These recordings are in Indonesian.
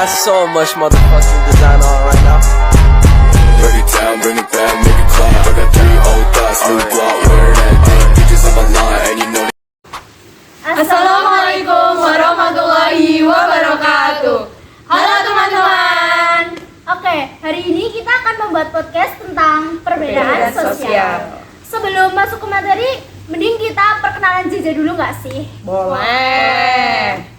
got so much motherfucking design on right now. Break it down, bring it back, make it clap. I got 3 old thoughts, new block, where that thing. Bitches on my line, and you know Assalamualaikum warahmatullahi wabarakatuh. Halo teman-teman. Oke, hari ini kita akan membuat podcast tentang perbedaan sosial. Sebelum masuk ke materi, mending kita perkenalan JJ dulu nggak sih? Boleh.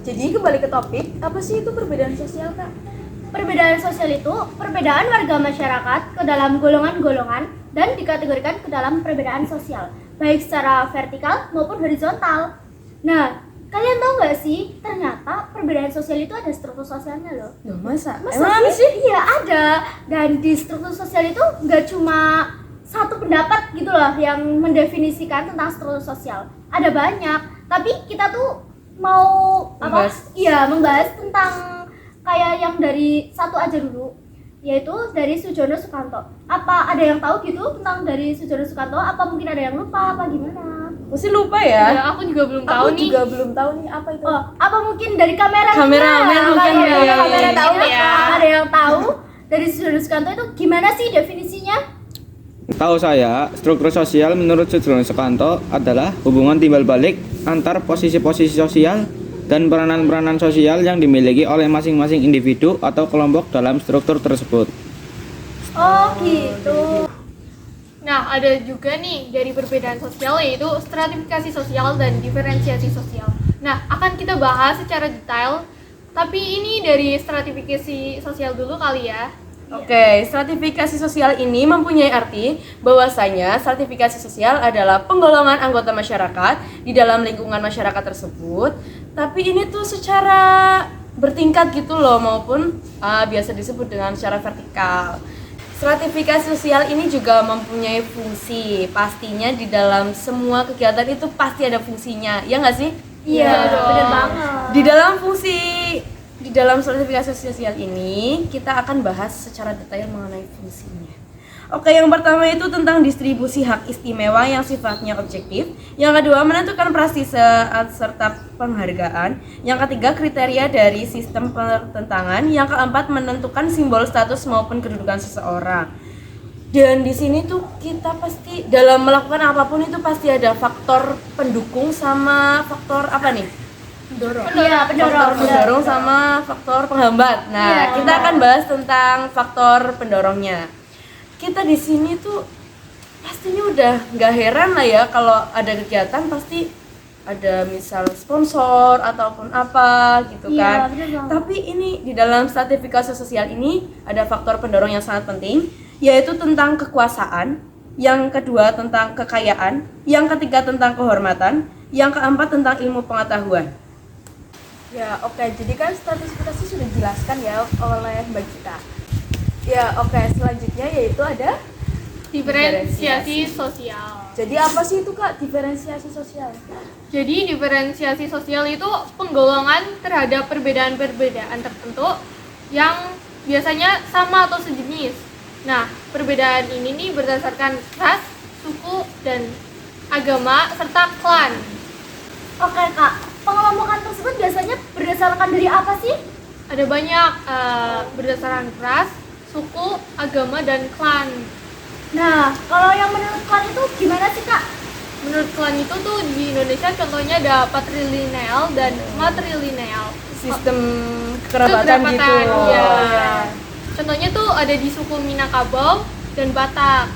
Jadi kembali ke topik, apa sih itu perbedaan sosial, Kak? Perbedaan sosial itu perbedaan warga masyarakat ke dalam golongan-golongan dan dikategorikan ke dalam perbedaan sosial, baik secara vertikal maupun horizontal. Nah, kalian tahu nggak sih, ternyata perbedaan sosial itu ada struktur sosialnya loh. Loh, masa Emang ada sih? Iya ada. Dan di struktur sosial itu nggak cuma satu pendapat gitu loh yang mendefinisikan tentang struktur sosial. Ada banyak. Tapi kita tuh mau membahas tentang kayak yang dari satu aja dulu, yaitu dari Soejono Sukanto. Apa ada yang tahu gitu tentang dari Soejono Sukanto? Apa mungkin ada yang lupa? Apa gimana? Mesti lupa ya? Ya, aku juga belum tahu nih. Aku juga belum tahu nih apa itu. Oh, apa mungkin dari kamera? Kameramen mungkin ya. Kamera tahu ya. Ada yang tahu dari Soejono Sukanto itu gimana sih definisinya? Tahu saya, struktur sosial menurut Soejono Sukanto adalah hubungan timbal balik antar posisi-posisi sosial dan peranan-peranan sosial yang dimiliki oleh masing-masing individu atau kelompok dalam struktur tersebut. Oh gitu. Nah, ada juga nih dari perbedaan sosial, yaitu stratifikasi sosial dan diferensiasi sosial. Nah, akan kita bahas secara detail, tapi ini dari stratifikasi sosial dulu kali ya. Oke, stratifikasi sosial ini mempunyai arti bahwasanya stratifikasi sosial adalah penggolongan anggota masyarakat di dalam lingkungan masyarakat tersebut, tapi ini tuh secara bertingkat gitu loh, maupun biasa disebut dengan secara vertikal. Stratifikasi sosial ini juga mempunyai fungsi, pastinya di dalam semua kegiatan itu pasti ada fungsinya, ya nggak sih? Iya, benar banget. Di dalam stratifikasi sosial ini kita akan bahas secara detail mengenai fungsinya. Oke, yang pertama itu tentang distribusi hak istimewa yang sifatnya objektif. Yang kedua, menentukan prestise serta penghargaan. Yang ketiga, kriteria dari sistem pertentangan. Yang keempat, menentukan simbol status maupun kedudukan seseorang. Dan di sini tuh kita pasti dalam melakukan apapun itu pasti ada faktor pendukung sama faktor apa nih? Pendorong sama faktor penghambat. Nah, kita akan bahas tentang faktor pendorongnya. Kita di sini tuh pastinya udah nggak heran lah ya kalau ada kegiatan pasti ada misal sponsor ataupun apa gitu kan. Tapi ini di dalam stratifikasi sosial ini ada faktor pendorong yang sangat penting, yaitu tentang kekuasaan, yang kedua tentang kekayaan, yang ketiga tentang kehormatan, yang keempat tentang ilmu pengetahuan. Ya oke, jadi kan stratifikasi sudah dijelaskan ya oleh Mbak Gita. Ya oke, selanjutnya yaitu ada Diferensiasi sosial. Jadi apa sih itu Kak, diferensiasi sosial? Jadi diferensiasi sosial itu penggolongan terhadap perbedaan-perbedaan tertentu yang biasanya sama atau sejenis. Nah, perbedaan ini nih berdasarkan ras, suku, dan agama serta klan. Oke Kak, pengelompokan tersebut biasanya berdasarkan dari apa sih? Ada banyak berdasarkan ras, suku, agama, dan klan. Nah, kalau yang menurut klan itu gimana sih Kak? Menurut klan itu tuh di Indonesia contohnya ada patrilineal dan matrilineal. Sistem kekerabatan gitu. Ya. Contohnya tuh ada di suku Minangkabau dan Batak.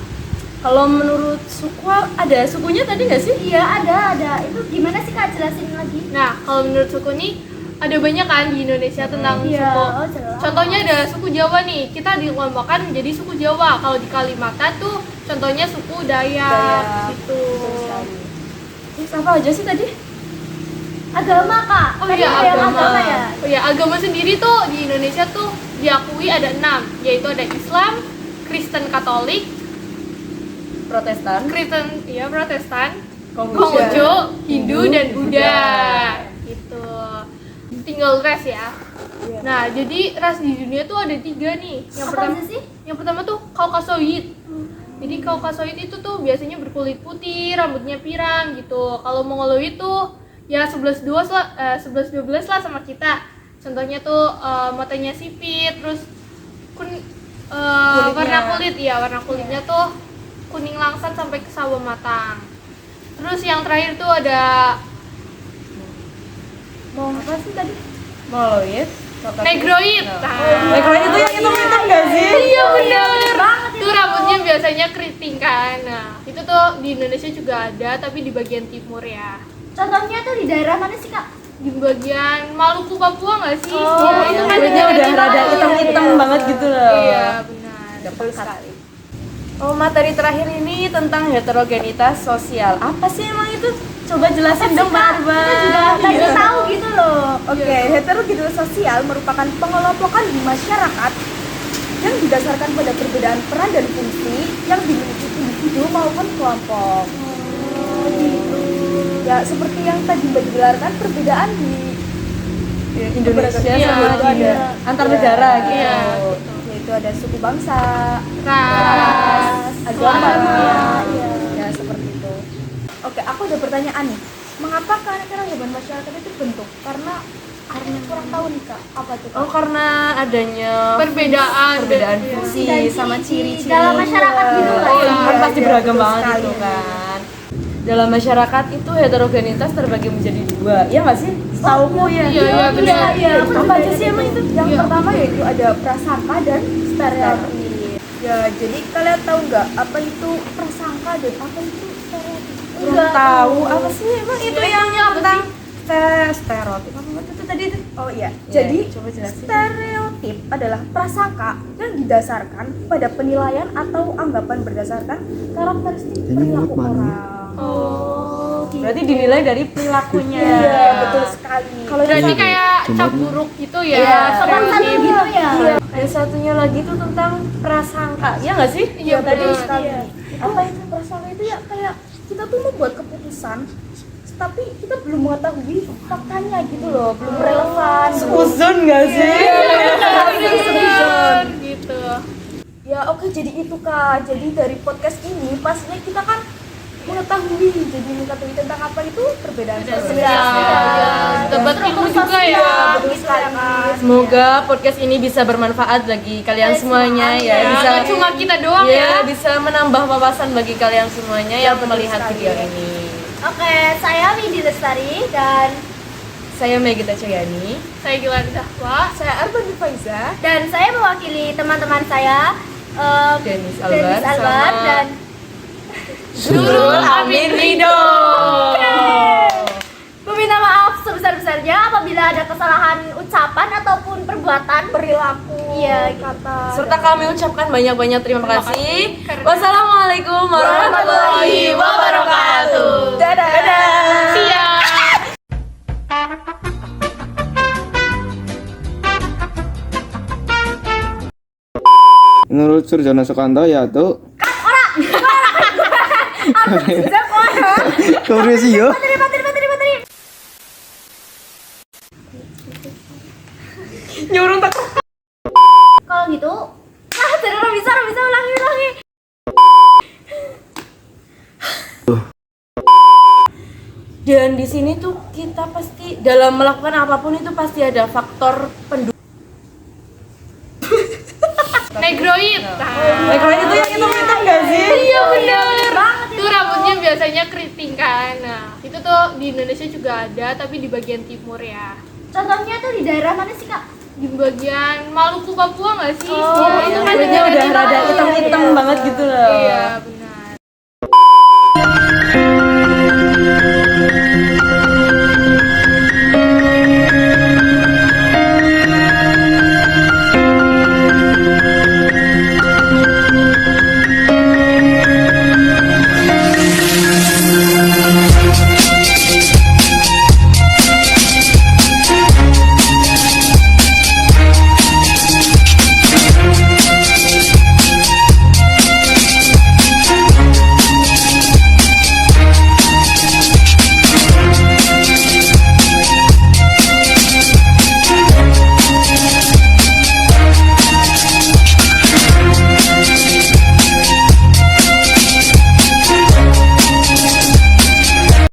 Kalau menurut suku ada sukunya tadi nggak sih? Iya ada. Itu gimana sih Kak, jelasin lagi? Nah, kalau menurut suku nih ada banyak kan di Indonesia tentang Iya, suku. oh jelas. Contohnya ada suku Jawa nih, kita dilombakan menjadi suku Jawa. Kalau di Kalimantan tuh contohnya suku Dayak gitu. Terus apa aja sih tadi? Agama kak. Oh Tadi iya, ada yang agama. ya. Oh iya, agama sendiri tuh di Indonesia tuh diakui ada 6, yaitu ada Islam, Kristen Katolik, Protestan, Protestan, Konghucu, Konghucu, Hindu dan Buddha. Gitu. Tinggal ras ya. Nah, jadi ras di dunia tuh ada 3 nih. Apa aja sih? Yang pertama tuh Kaukasoid. Jadi Kaukasoid itu tuh biasanya berkulit putih, rambutnya pirang gitu. Kalau Mongoloid tuh ya 11-12 lah sama kita. Contohnya tuh matanya sipit, terus warna kulitnya tuh kuning langsat sampai ke sawo matang. Terus yang terakhir tuh ada Mau apa sih tadi? Mongoloid, Negroid. Negroid itu yang hitam-hitam nggak sih? Iya benar. Tuh rambutnya biasanya keriting kan. Nah, itu tuh di Indonesia juga ada tapi di bagian timur ya. Contohnya tuh di daerah mana sih kak? Di bagian Maluku Papua nggak sih? Oh, Ya, itu kan Kulitnya udah rada hitam-hitam banget gitu loh. Iya, benar. Betul sekali. Oh, materi terakhir ini tentang heterogenitas sosial. Apa sih emang itu? Coba jelasin dong, Mbak Arba. Kita juga pengen tahu gitu loh. Oke, heterogenitas sosial merupakan pengelompokan di masyarakat yang didasarkan pada perbedaan peran dan fungsi yang dimiliki individu maupun kelompok. Ya, seperti yang tadi Mbak jelaskan, perbedaan di Indonesia Iya, sama itu di ada antar negara gitu. Iya. yaitu ada suku bangsa, Ras, agama, Iya. ya seperti itu. Oke, aku ada pertanyaan nih. Mengapa keanekaragaman masyarakat itu bentuk? Karena kurang tahu nih kak, apa tuh? Kak? Oh, karena adanya perbedaan fungsi Dan sama ciri-ciri ciri-ciri dalam masyarakat gitu lah. Iya, kan pasti iya, beragam betul banget sekali. gitu kan. Dalam masyarakat itu heterogenitas terbagi menjadi 2. Iya nggak sih? Setauku ya. Iya, benar. Apa aja sih emang itu? Yang Iya. pertama yaitu ada prasangka dan stereotip. Ya, jadi kalian tahu nggak apa itu prasangka dan apa itu stereotip? Belum tahu apa sih emang itu Iya, yang itu apa tentang stereotip apa itu tadi itu? Oh iya, Iya, jadi coba jelasin. stereotip adalah prasangka yang didasarkan pada penilaian atau anggapan berdasarkan karakteristik perilaku orang. Oh, gitu. Berarti dinilai dari perilakunya. Iya, betul sekali. Kalau Berarti yang kayak cap buruk gitu ya. Iya, Sopan stereotip. gitu ya. yang satunya lagi tuh tentang prasangka. Iya nggak sih? Iya, betul benar. sekali. Apa itu prasangka itu ya kayak kita tuh membuat keputusan tapi kita belum mengetahui faktanya gitu loh, belum relevan. Uzun nggak sih? Benar, gitu. Ya oke, jadi itu kak. Jadi dari podcast ini pastinya kita kan mengetahui, jadi mengetahui tentang apa itu perbedaan sosial. Ya, dapat ilmu juga ya. Betul sekali. Semoga podcast ini bisa bermanfaat bagi kalian semuanya ya. Ya, Bisa nggak cuma kita doang ya, ya. bisa menambah wawasan bagi kalian semuanya yang melihat sekali. video ini. Oke, saya Widi Lestari dan Saya Megita Cahyani. Saya Gilan Zahwa. Saya Arban Faiza. dan saya mewakili teman-teman saya Denis Denis Albar Albar sama dan Nurul Amin Rido. meminta maaf sebesar-besarnya apabila ada kesalahan ucapan ataupun perbuatan Perilaku, Iya, kata. Serta kami ucapkan banyak-banyak terima kasih. Karena- Wassalamualaikum warahmatullahi wabarakatuh. Dadah. Siap. Menurut Surjono Sukanto yaitu Koresio. Nyuruh tak. kalau gitu bisa ulangi. Dan di sini tuh kita pasti dalam melakukan apapun itu pasti ada faktor pendukung. Negroid. Negroid itu yang hitam-hitam nggak sih? Iya benar. Tuh rambutnya biasanya keriting kan. Nah, itu tuh di Indonesia juga ada tapi di bagian timur ya. Contohnya tuh di daerah mana sih kak? Di bagian Maluku Papua nggak sih? Oh, Ya, itu kan Kulitnya udah rada hitam-hitam banget gitu loh. Iya, benar.